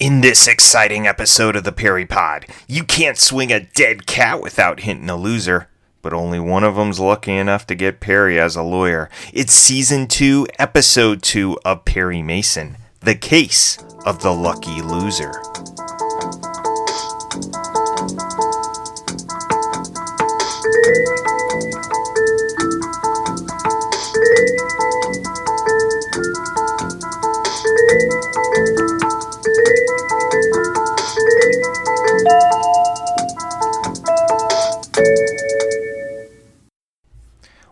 In this exciting episode of the Perry Pod, you can't swing a dead cat without hitting a loser, but only one of them's lucky enough to get Perry as a lawyer. It's Season 2, Episode 2 of Perry Mason, The Case of the Lucky Loser.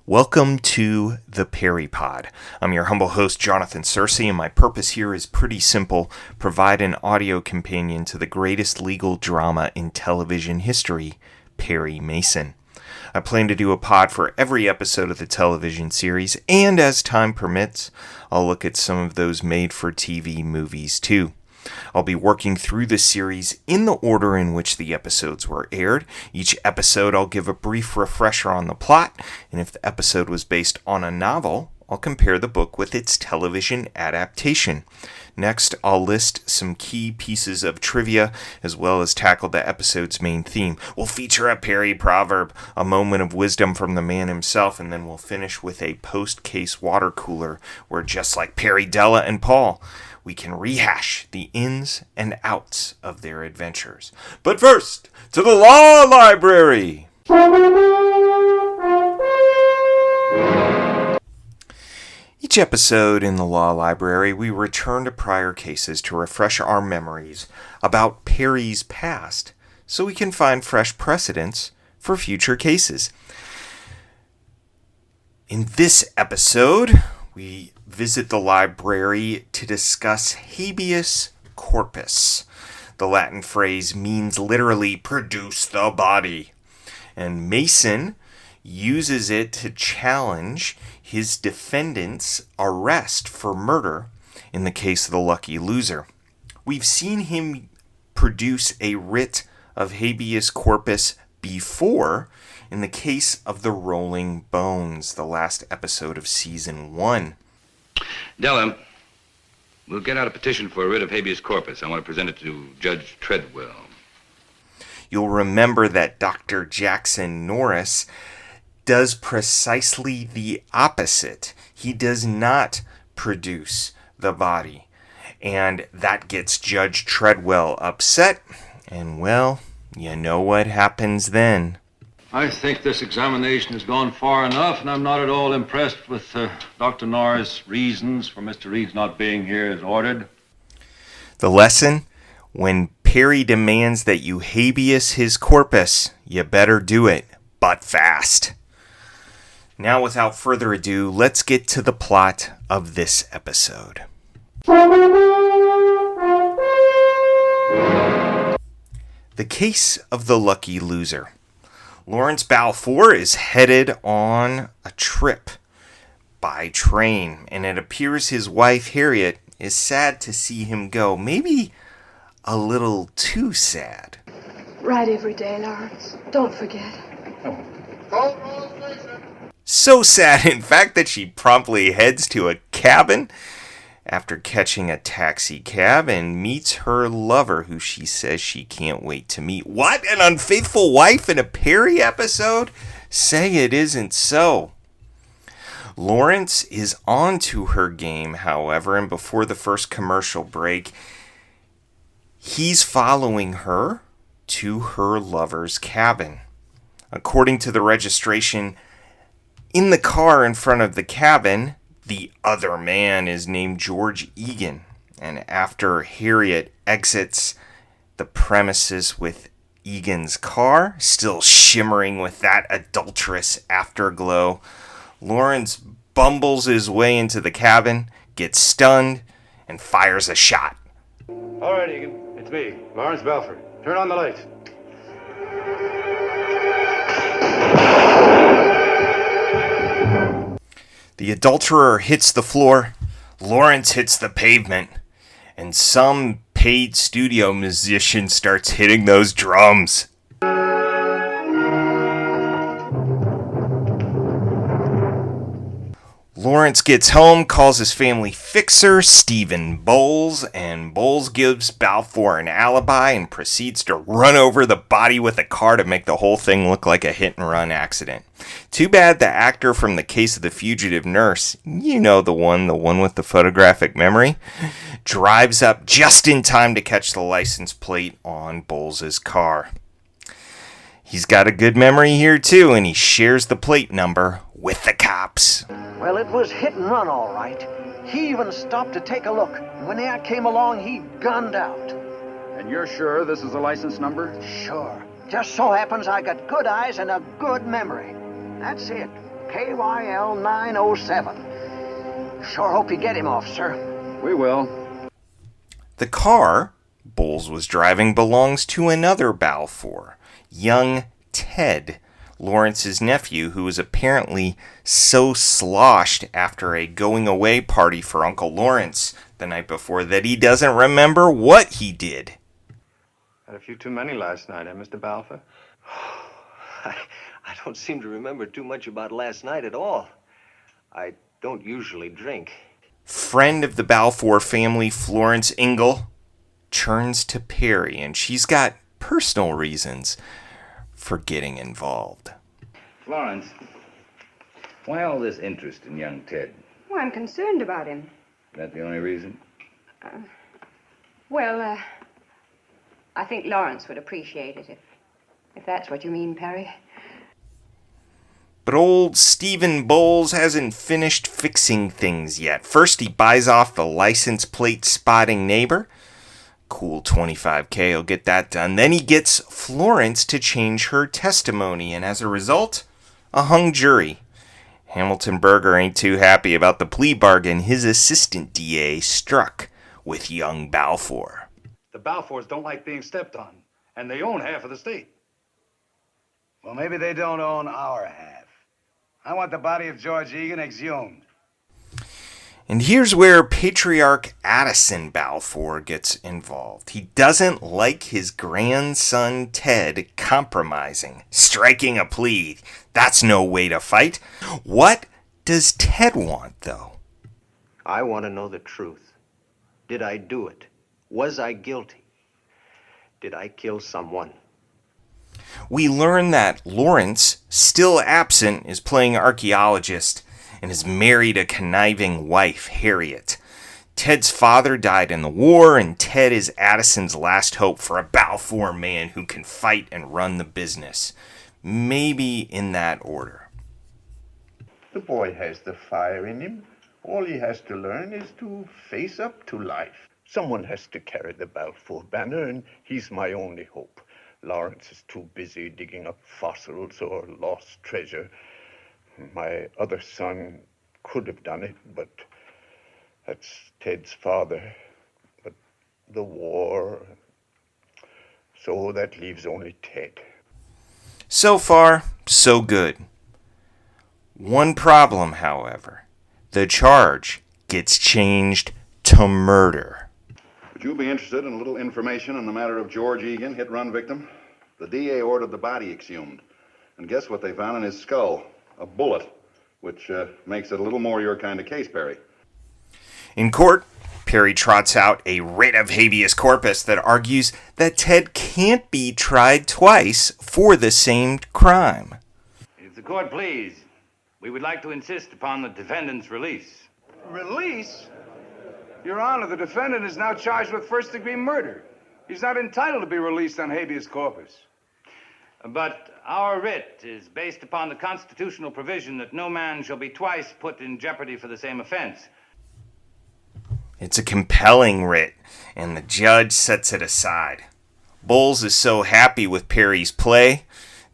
Welcome to the Perry Pod. I'm your humble host, Jonathan Searcy, and my purpose here is pretty simple: provide an audio companion to the greatest legal drama in television history, Perry Mason. I plan to do a pod for every episode of the television series, and as time permits, I'll look at some of those made-for-TV movies too. I'll be working through the series in the order in which the episodes were aired. Each episode I'll give a brief refresher on the plot, and if the episode was based on a novel, I'll compare the book with its television adaptation. Next, I'll list some key pieces of trivia, as well as tackle the episode's main theme. We'll feature a Perry proverb, a moment of wisdom from the man himself, and then we'll finish with a post-case water cooler, where just like Perry, Della, and Paul, we can rehash the ins and outs of their adventures. But first, to the law library! Each episode in the law library, we return to prior cases to refresh our memories about Perry's past so we can find fresh precedents for future cases. In this episode, we visit the library to discuss habeas corpus. The Latin phrase means literally produce the body, and Mason uses it to challenge his defendant's arrest for murder in the case of the Lucky Loser. We've seen him produce a writ of habeas corpus before in the case of the Rolling Bones, the last episode of Season 1. Della, we'll get out a petition for a writ of habeas corpus. I want to present it to Judge Treadwell. You'll remember that Dr. Jackson Norris does precisely the opposite. He does not produce the body. And that gets Judge Treadwell upset. And, well, you know what happens then. I think this examination has gone far enough, and I'm not at all impressed with Dr. Norris' reasons for Mr. Reed's not being here as ordered. The lesson? When Perry demands that you habeas his corpus, you better do it, but fast. Now, without further ado, let's get to the plot of this episode. The Case of the Lucky Loser. Lawrence Balfour is headed on a trip by train, and it appears his wife, Harriet, is sad to see him go. Maybe a little too sad. Write every day, Lawrence. Don't forget. So sad, in fact, that she promptly heads to a cabin after catching a taxi cab and meets her lover, who she says she can't wait to meet. What? An unfaithful wife in a Perry episode? Say it isn't so. Lawrence is on to her game, however, and before the first commercial break, he's following her to her lover's cabin. According to the registration, in the car in front of the cabin, the other man is named George Egan, and after Harriet exits the premises with Egan's car, still shimmering with that adulterous afterglow, Lawrence bumbles his way into the cabin, gets stunned, and fires a shot. All right, Egan, it's me, Lawrence Balfour. Turn on the lights. The adulterer hits the floor, Lawrence hits the pavement, and some paid studio musician starts hitting those drums. Lawrence gets home, calls his family fixer, Stephen Bowles, and Bowles gives Balfour an alibi and proceeds to run over the body with a car to make the whole thing look like a hit-and-run accident. Too bad the actor from The Case of the Fugitive Nurse, you know the one with the photographic memory, drives up just in time to catch the license plate on Bowles' car. He's got a good memory here too, and he shares the plate number with the cops. Well, it was hit and run, all right. He even stopped to take a look. And when the act came along, he gunned out. And you're sure this is the license number? Sure. Just so happens I got good eyes and a good memory. That's it. KYL 907. Sure hope you get him off, sir. We will. The car Bowles was driving belongs to another Balfour, young Ted, Lawrence's nephew, who was apparently so sloshed after a going-away party for Uncle Lawrence the night before that he doesn't remember what he did. Had a few too many last night, Mr. Balfour? I don't seem to remember too much about last night at all. I don't usually drink. Friend of the Balfour family, Florence Ingle, turns to Perry, and she's got personal reasons for getting involved. Florence, why all this interest in young Ted? Well, I'm concerned about him. Is that the only reason? I think Lawrence would appreciate it if that's what you mean, Perry. But old Stephen Bowles hasn't finished fixing things yet. First, he buys off the license plate spotting neighbor. Cool, $25K, he'll get that done. Then he gets Florence to change her testimony, and as a result, a hung jury. Hamilton Berger ain't too happy about the plea bargain his assistant DA struck with young Balfour. The Balfours don't like being stepped on, and they own half of the state. Well, maybe they don't own our half. I want the body of George Egan exhumed. And here's where Patriarch Addison Balfour gets involved. He doesn't like his grandson Ted compromising, striking a plea. That's no way to fight. What does Ted want, though? I want to know the truth. Did I do it? Was I guilty? Did I kill someone? We learn that Lawrence, still absent, is playing archaeologist and is married a conniving wife, Harriet. Ted's father died in the war, and Ted is Addison's last hope for a Balfour man who can fight and run the business. Maybe in that order. The boy has the fire in him. All he has to learn is to face up to life. Someone has to carry the Balfour banner, and he's my only hope. Lawrence is too busy digging up fossils or lost treasure. My other son could have done it, but that's Ted's father. But the war, so that leaves only Ted. So far, so good. One problem, however. The charge gets changed to murder. Would you be interested in a little information on the matter of George Egan, hit-run victim? The DA ordered the body exhumed. And guess what they found in his skull? A bullet, which makes it a little more your kind of case, Perry. In court, Perry trots out a writ of habeas corpus that argues that Ted can't be tried twice for the same crime. If the court please, we would like to insist upon the defendant's release. Release? Your Honor, the defendant is now charged with first-degree murder. He's not entitled to be released on habeas corpus. But our writ is based upon the constitutional provision that no man shall be twice put in jeopardy for the same offense. It's a compelling writ, and the judge sets it aside. Bowles is so happy with Perry's play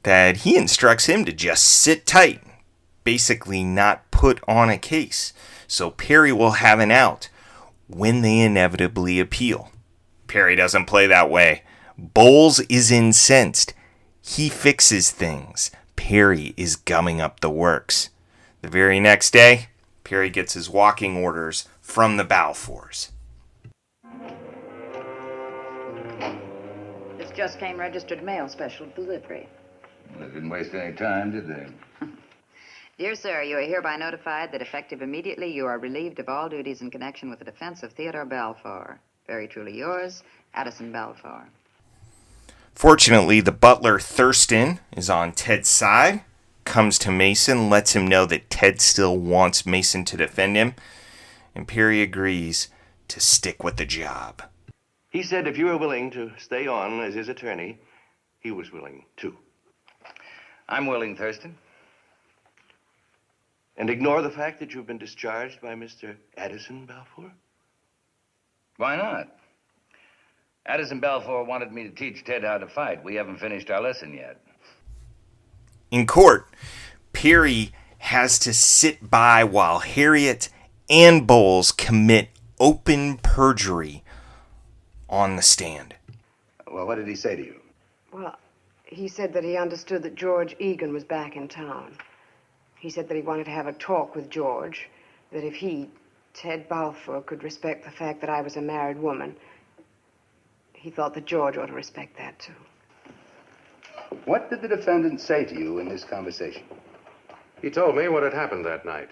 that he instructs him to just sit tight, basically not put on a case, so Perry will have an out when they inevitably appeal. Perry doesn't play that way. Bowles is incensed. He fixes things. Perry is gumming up the works. The very next day, Perry gets his walking orders from the Balfours. This just came registered mail, special delivery. They didn't waste any time, did they? Dear sir, you are hereby notified that effective immediately you are relieved of all duties in connection with the defense of Theodore Balfour. Very truly yours, Addison Balfour. Fortunately, the butler, Thurston, is on Ted's side, comes to Mason, lets him know that Ted still wants Mason to defend him, and Perry agrees to stick with the job. He said if you were willing to stay on as his attorney, he was willing too. I'm willing, Thurston. And ignore the fact that you've been discharged by Mr. Addison Balfour? Why not? Addison Balfour wanted me to teach Ted how to fight. We haven't finished our lesson yet. In court, Perry has to sit by while Harriet and Bowles commit open perjury on the stand. Well, what did he say to you? Well, he said that he understood that George Egan was back in town. He said that he wanted to have a talk with George, that if he, Ted Balfour, could respect the fact that I was a married woman, he thought that George ought to respect that, too. What did the defendant say to you in this conversation? He told me what had happened that night.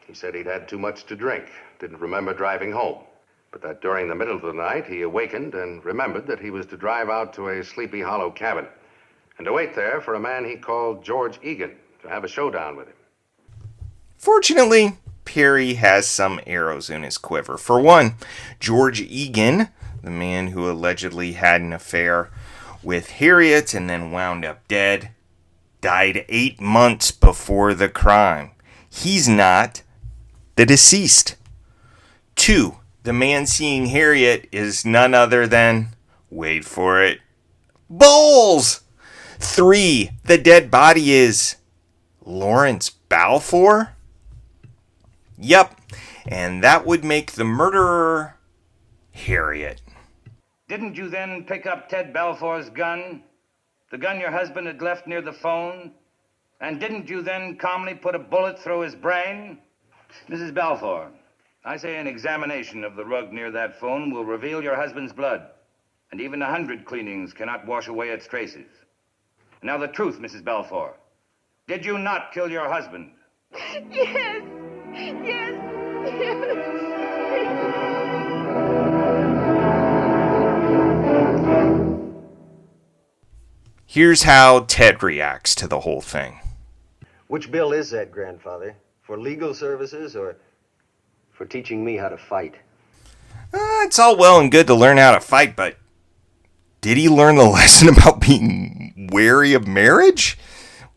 He said he'd had too much to drink, didn't remember driving home, but that during the middle of the night he awakened and remembered that he was to drive out to a Sleepy Hollow cabin and to wait there for a man he called George Egan to have a showdown with him. Fortunately, Perry has some arrows in his quiver. For one, George Egan, the man who allegedly had an affair with Harriet and then wound up dead, died 8 months before the crime. He's not the deceased. 2, the man seeing Harriet is none other than, wait for it, Bowles. 3, the dead body is Lawrence Balfour? Yep, and that would make the murderer Harriet. Didn't you then pick up Ted Balfour's gun? The gun your husband had left near the phone? And didn't you then calmly put a bullet through his brain? Mrs. Balfour, I say an examination of the rug near that phone will reveal your husband's blood. And even 100 cleanings cannot wash away its traces. Now the truth, Mrs. Balfour. Did you not kill your husband? Yes! Yes! Here's how Ted reacts to the whole thing. Which bill is that, grandfather? For legal services or for teaching me how to fight? It's all well and good to learn how to fight, but did he learn the lesson about being wary of marriage?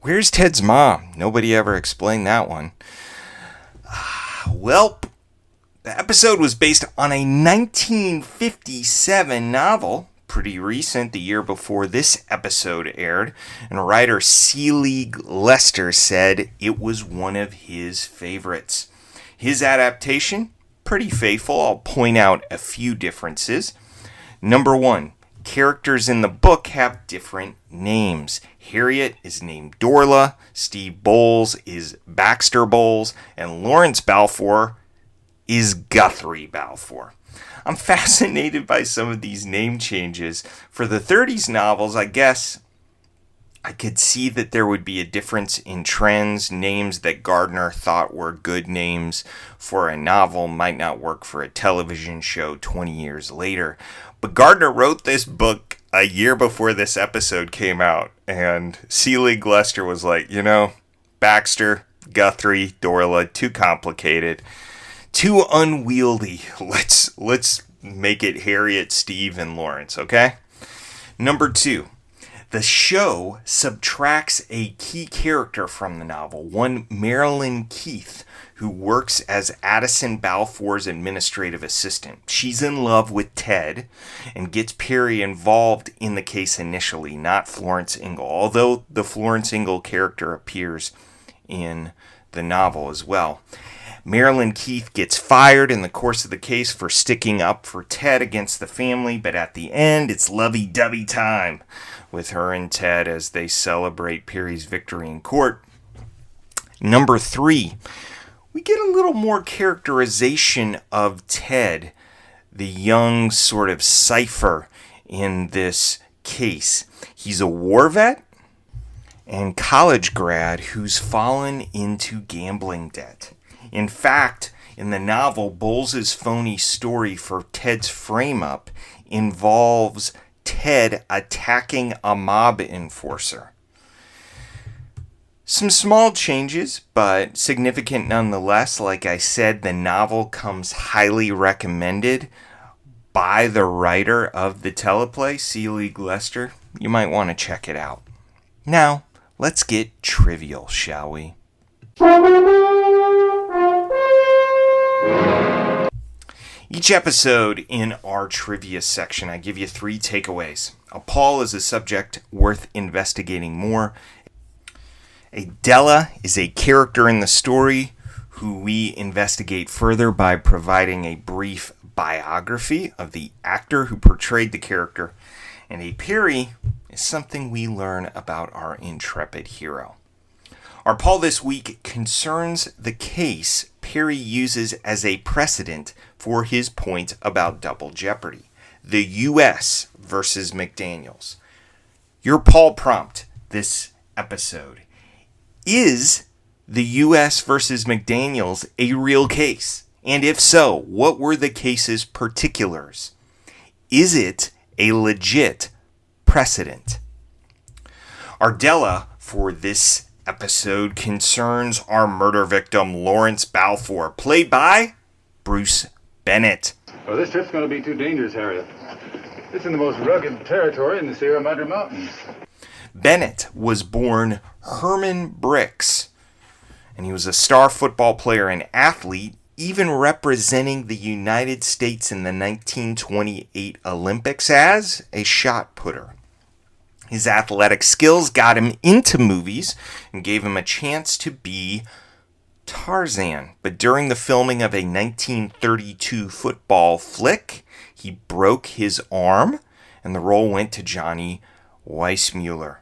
Where's Ted's mom? Nobody ever explained that one. Well, the episode was based on a 1957 novel, pretty recent, the year before this episode aired, and writer C. Lester said it was one of his favorites. His adaptation, pretty faithful. I'll point out a few differences. Number 1, characters in the book have different names. Harriet is named Dorla, Steve Bowles is Baxter Bowles, and Lawrence Balfour is Guthrie Balfour. I'm fascinated by some of these name changes. For the 30s novels, I guess I could see that there would be a difference in trends. Names that Gardner thought were good names for a novel might not work for a television show 20 years later. But Gardner wrote this book a year before this episode came out, and C. Lester was like, Baxter, Guthrie, Dorla, too complicated, too unwieldy. Let's make it Harriet, Steve, and Lawrence, okay? Number 2, the show subtracts a key character from the novel, one Marilyn Keith, who works as Addison Balfour's administrative assistant. She's in love with Ted and gets Perry involved in the case initially, not Florence Ingle, although the Florence Ingle character appears in the novel as well. Marilyn Keith gets fired in the course of the case for sticking up for Ted against the family, but at the end, it's lovey-dovey time with her and Ted as they celebrate Perry's victory in court. Number 3, we get a little more characterization of Ted, the young sort of cipher in this case. He's a war vet, and college grad who's fallen into gambling debt. In fact, in the novel, Bowles' phony story for Ted's frame-up involves Ted attacking a mob enforcer. Some small changes, but significant nonetheless. Like I said, the novel comes highly recommended by the writer of the teleplay, C. League Lester. You might want to check it out. Now, let's get trivial, shall we? Each episode in our trivia section, I give you 3 takeaways. A Paul is a subject worth investigating more. A Della is a character in the story who we investigate further by providing a brief biography of the actor who portrayed the character. And a Perry is something we learn about our intrepid hero. Our Paul this week concerns the case Perry uses as a precedent for his point about double jeopardy. The U.S. versus McDaniels. Your Paul prompt this episode. Is the U.S. versus McDaniels a real case? And if so, what were the case's particulars? Is it a legit precedent? Our Della for this episode concerns our murder victim, Lawrence Balfour, played by Bruce Bennett. Well, this trip's going to be too dangerous, Harriet. It's in the most rugged territory in the Sierra Madre Mountains. Bennett was born Herman Brix, and he was a star football player and athlete, even representing the United States in the 1928 Olympics as a shot putter. His athletic skills got him into movies and gave him a chance to be Tarzan. But during the filming of a 1932 football flick, he broke his arm, and the role went to Johnny Weissmuller.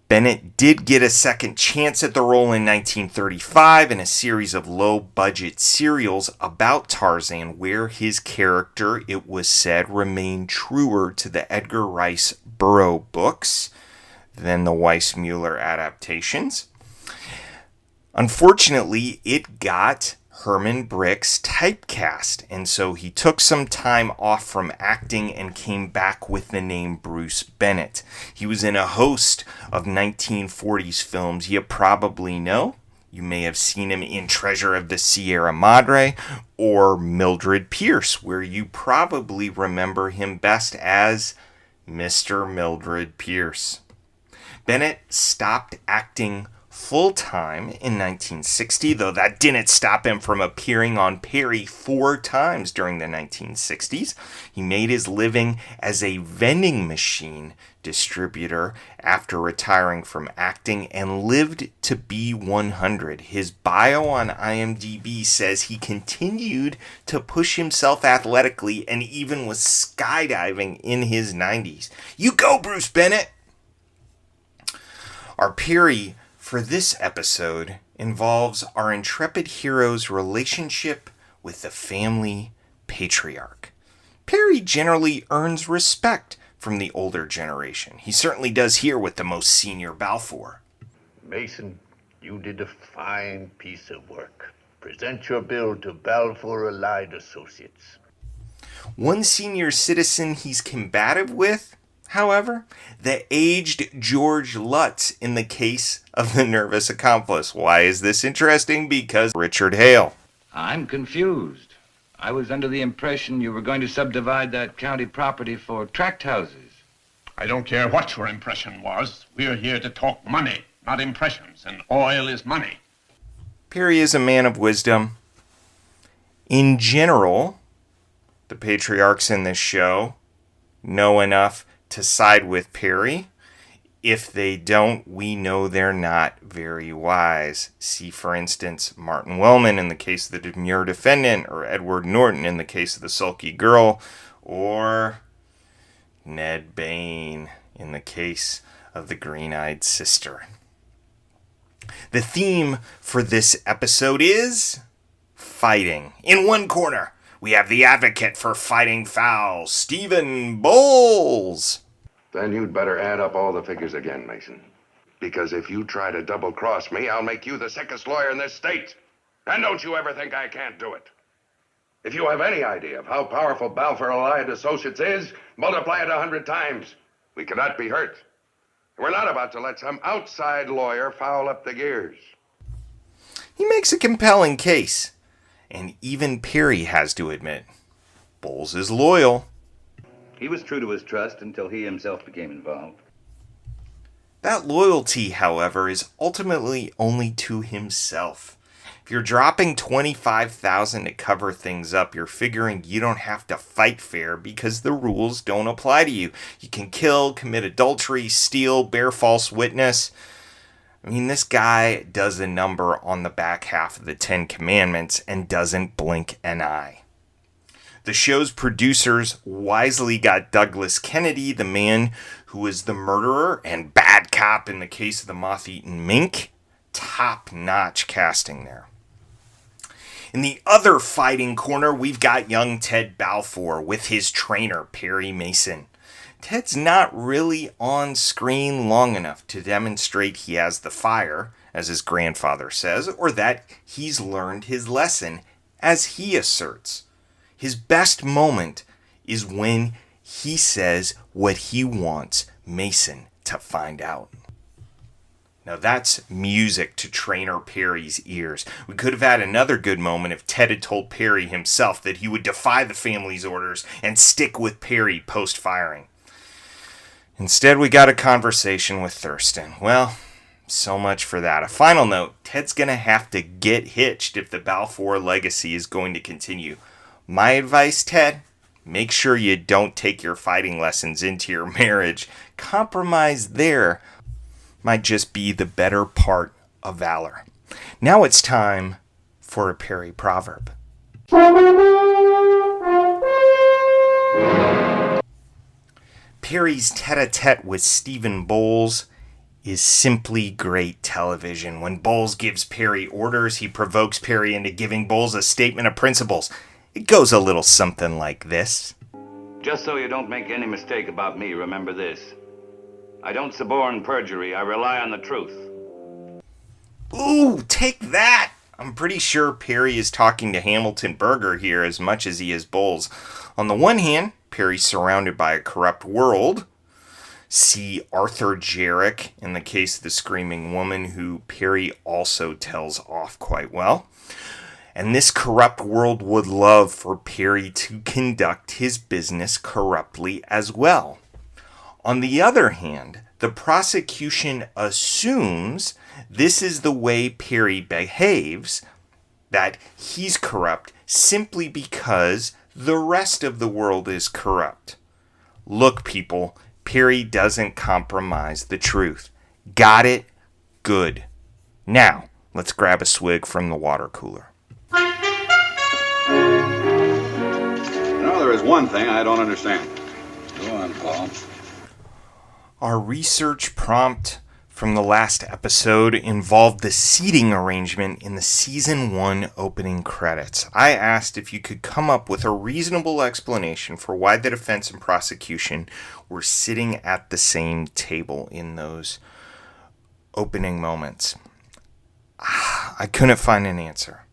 Bennett did get a second chance at the role in 1935 in a series of low-budget serials about Tarzan, where his character, it was said, remained truer to the Edgar Rice Burroughs books than the Weissmuller adaptations. Unfortunately, it got Herman Brix typecast, and so he took some time off from acting and came back with the name Bruce Bennett. He was in a host of 1940s films you probably know. You may have seen him in Treasure of the Sierra Madre or Mildred Pierce, where you probably remember him best as Mr. Mildred Pierce. Bennett stopped acting full-time in 1960, though that didn't stop him from appearing on Perry 4 times during the 1960s. He made his living as a vending machine distributor after retiring from acting and lived to be 100. His bio on IMDb says he continued to push himself athletically and even was skydiving in his 90s. You go, Bruce Bennett! Our Perry for this episode involves our intrepid hero's relationship with the family patriarch. Perry generally earns respect from the older generation. He certainly does here with the most senior Balfour. Mason, you did a fine piece of work. Present your bill to Balfour Allied Associates. One senior citizen he's combative with, however, the aged George Lutz in the case of the nervous accomplice. Why is this interesting? Because Richard Hale. I'm confused. I was under the impression you were going to subdivide that county property for tract houses. I don't care what your impression was. We're here to talk money, not impressions, and oil is money. Perry is a man of wisdom. In general, the patriarchs in this show know enough to side with Perry. If they don't, we know they're not very wise. See, for instance, Martin Wellman in the case of the demure defendant, or Edward Norton in the case of the sulky girl, or Ned Bain in the case of the green-eyed sister. The theme for this episode is fighting. In one corner, we have the advocate for fighting foul, Stephen Bowles. Then you'd better add up all the figures again, Mason. Because if you try to double-cross me, I'll make you the sickest lawyer in this state. And don't you ever think I can't do it. If you have any idea of how powerful Balfour Allied Associates is, multiply it 100 times. We cannot be hurt. We're not about to let some outside lawyer foul up the gears. He makes a compelling case. And even Perry has to admit, Bowles is loyal. He was true to his trust until he himself became involved. That loyalty, however, is ultimately only to himself. If you're dropping $25,000 to cover things up, you're figuring you don't have to fight fair because the rules don't apply to you. You can kill, commit adultery, steal, bear false witness. I mean, this guy does a number on the back half of the 10 Commandments and doesn't blink an eye. The show's producers wisely got Douglas Kennedy, the man who was the murderer and bad cop in the case of the moth-eaten mink. Top-notch casting there. In the other fighting corner, we've got young Ted Balfour with his trainer, Perry Mason. Ted's not really on screen long enough to demonstrate he has the fire, as his grandfather says, or that he's learned his lesson, as he asserts. His best moment is when he says what he wants Mason to find out. Now that's music to Trainer Perry's ears. We could have had another good moment if Ted had told Perry himself that he would defy the family's orders and stick with Perry post-firing. Instead, we got a conversation with Thurston. Well, so much for that. A final note, Ted's going to have to get hitched if the Balfour legacy is going to continue. My advice, Ted, make sure you don't take your fighting lessons into your marriage. Compromise there might just be the better part of valor. Now it's time for a Perry proverb. Perry's tete-a-tete with Stephen Bowles is simply great television. When Bowles gives Perry orders, he provokes Perry into giving Bowles a statement of principles. It goes a little something like this. Just so you don't make any mistake about me, remember this. I don't suborn perjury. I rely on the truth. Ooh, take that! I'm pretty sure Perry is talking to Hamilton Berger here as much as he is Bowles. On the one hand, Perry's surrounded by a corrupt world. See Arthur Jarrick in the case of the Screaming Woman, who Perry also tells off quite well. And this corrupt world would love for Perry to conduct his business corruptly as well. On the other hand, the prosecution assumes this is the way Perry behaves, that he's corrupt simply because the rest of the world is corrupt. Look, people, Perry doesn't compromise the truth. Got it? Good. Now, let's grab a swig from the water cooler. There is one thing I don't understand. Go on, Paul. Our research prompt from the last episode involved the seating arrangement in the Season 1 opening credits. I asked if you could come up with a reasonable explanation for why the defense and prosecution were sitting at the same table in those opening moments. I couldn't find an answer.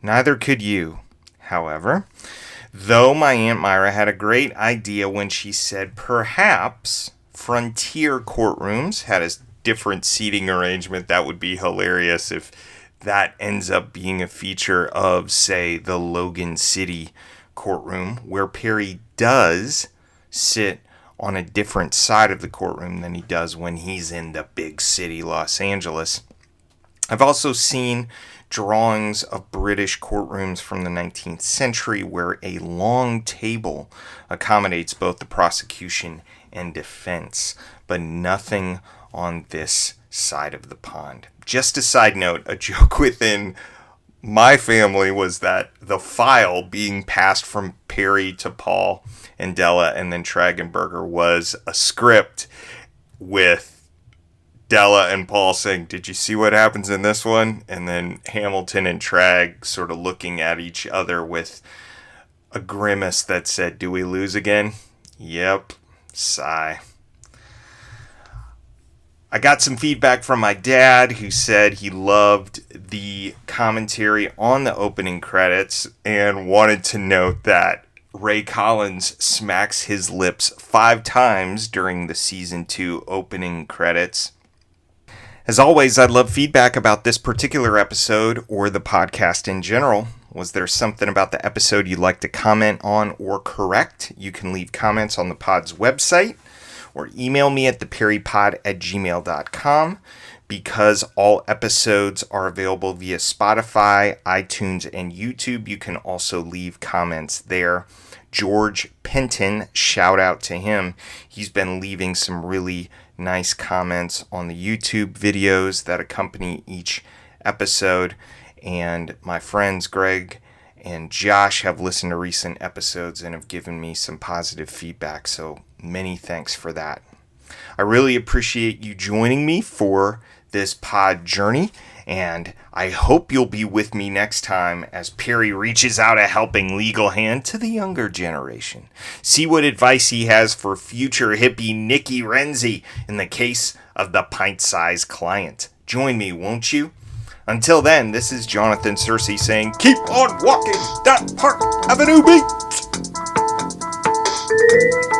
Neither could you, however. Though my Aunt Myra had a great idea when she said perhaps frontier courtrooms had a different seating arrangement. That would be hilarious if that ends up being a feature of, say, the Logan City courtroom, where Perry does sit on a different side of the courtroom than he does when he's in the big city, Los Angeles. I've also seen drawings of British courtrooms from the 19th century where a long table accommodates both the prosecution and defense, but nothing on this side of the pond. Just a side note, a joke within my family was that the file being passed from Perry to Paul and Della and then Tragenberger was a script with Della and Paul saying, "Did you see what happens in this one?" And then Hamilton and Trag sort of looking at each other with a grimace that said, "Do we lose again?" Yep. Sigh. I got some feedback from my dad, who said he loved the commentary on the opening credits and wanted to note that Ray Collins smacks his lips 5 times during the Season 2 opening credits. As always, I'd love feedback about this particular episode or the podcast in general. Was there something about the episode you'd like to comment on or correct? You can leave comments on the pod's website or email me at theperrypod@gmail.com. Because all episodes are available via Spotify, iTunes, and YouTube, you can also leave comments there. George Penton, shout out to him. He's been leaving some really nice comments on the YouTube videos that accompany each episode. And my friends Greg and Josh have listened to recent episodes and have given me some positive feedback. So many thanks for that. I really appreciate you joining me for this pod journey, and I hope you'll be with me next time as Perry reaches out a helping legal hand to the younger generation. See what advice he has for future hippie Nikki Renzi in the case of the pint-sized client. Join me, won't you? Until then, this is Jonathan Searcy saying, keep on walking that Park Avenue beat!